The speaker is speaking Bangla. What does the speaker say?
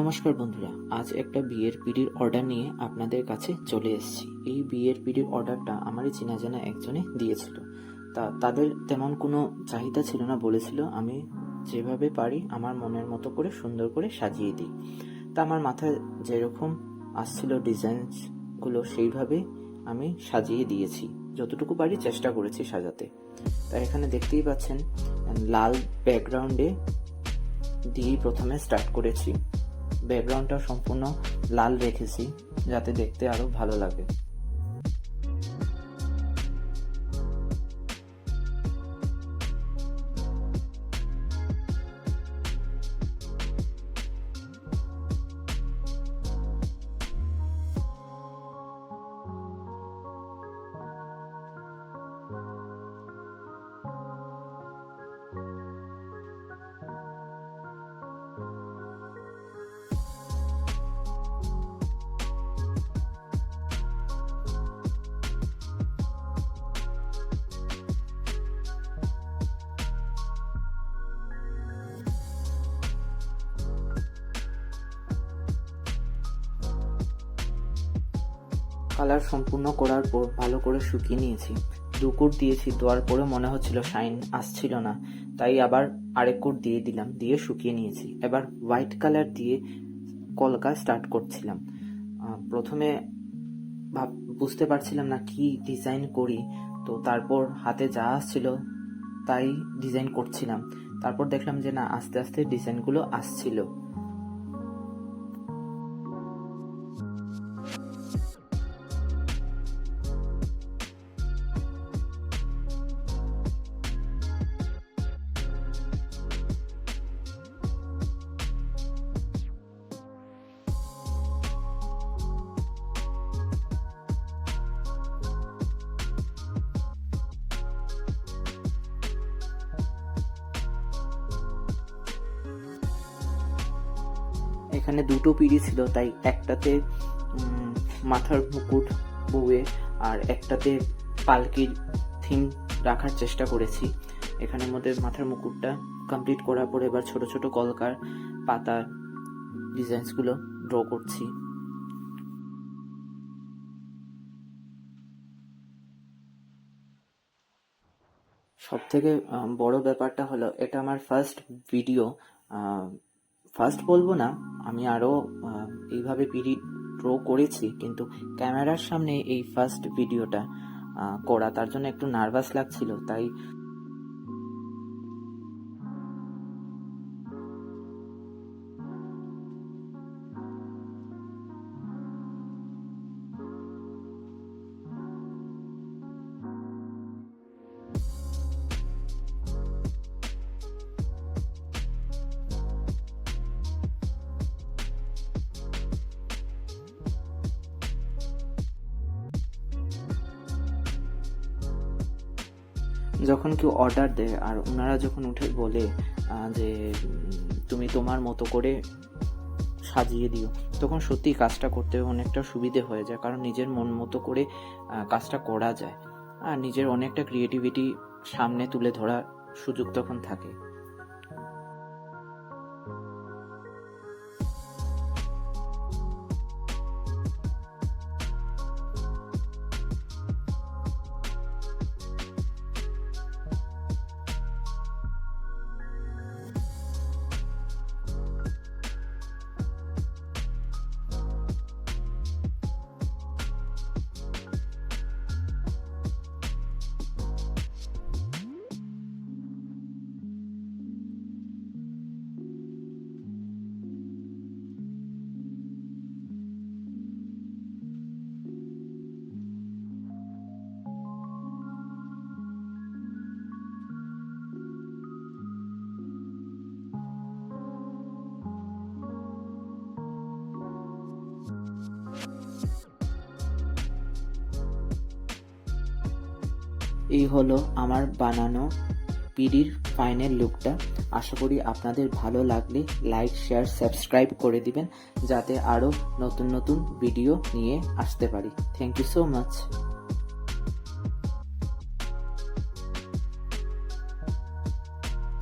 নমস্কার বন্ধুরা, আজ একটা বিয়ের পিড়ির অর্ডার নিয়ে আপনাদের কাছে চলে এসেছি। এই বিয়ের পিড়ির অর্ডারটা আমারই চেনা জানা একজনে দিয়েছিল। তাদের তেমন কোনো চাহিদা ছিল না, বলেছিল আমি যেভাবে পারি আমার মনের মতো করে সুন্দর করে সাজিয়ে দিই। তা আমার মাথায় যেরকম আসছিল ডিজাইনসগুলো সেইভাবে আমি সাজিয়ে দিয়েছি, যতটুকু পারি চেষ্টা করেছি সাজাতে। তা এখানে দেখতেই পাচ্ছেন লাল ব্যাকগ্রাউন্ডে দিয়েই প্রথমে স্টার্ট করেছি। ব্যাকগ্রাউন্ডটা সম্পূর্ণ লাল রেখেছি যাতে দেখতে আরো ভালো লাগে। কালার সম্পূর্ণ করার পর ভালো করে শুকিয়ে নিয়েছি। 2 কোট দিয়েছি, দেওয়ার পরে মনে হচ্ছিল শাইন আসছিল না, তাই আবার আরেক কোট দিয়ে দিলাম, দিয়ে শুকিয়ে নিয়েছি। এবার হোয়াইট কালার দিয়ে কলকা স্টার্ট করছিলাম। প্রথমে বুঝতে পারছিলাম না কি ডিজাইন করি, তো তারপর হাতে যা আসছিল তাই ডিজাইন করছিলাম। তারপর দেখলাম যে না, আস্তে আস্তে ডিজাইনগুলো আসছিল। এখানে 2টো পিঁড়ি ছিল, তাই একটাতে মাথার মুকুট বউয়ের আর একটাতে পালকির থিম রাখার চেষ্টা করেছি। এখানের মধ্যে মাথার মুকুটটা কমপ্লিট করার পরে এবার ছোট ছোট কলকার পাতা ডিজাইনসগুলো ড্র করছি। সব থেকে বড় ব্যাপারটা হলো, এটা আমার ফার্স্ট ভিডিও। ফার্স্ট বলবো না, আমি আরও এইভাবে পিডি ড্র করেছি, কিন্তু ক্যামেরার সামনে এই ফার্স্ট ভিডিওটা করা, তার জন্য একটু নার্ভাস লাগছিল। তাই যখন কেউ অর্ডার দেয় আর ওনারা যখন উঠে বলে যে তুমি তোমার মতো করে সাজিয়ে দিও, তখন সত্যি কাজটা করতে অনেকটা সুবিধে হয়ে যায়, কারণ নিজের মন মতো করে কাজটা করা যায় আর নিজের অনেকটা ক্রিয়েটিভিটি সামনে তুলে ধরার সুযোগ তখন থাকে। এই হলো আমার বানানো পিডির ফাইনাল লুকটা। আশা করি আপনাদের ভালো লাগলে লাইক, শেয়ার, সাবস্ক্রাইব করে দিবেন, যাতে আরও নতুন নতুন ভিডিও নিয়ে আসতে পারি। Thank you so much.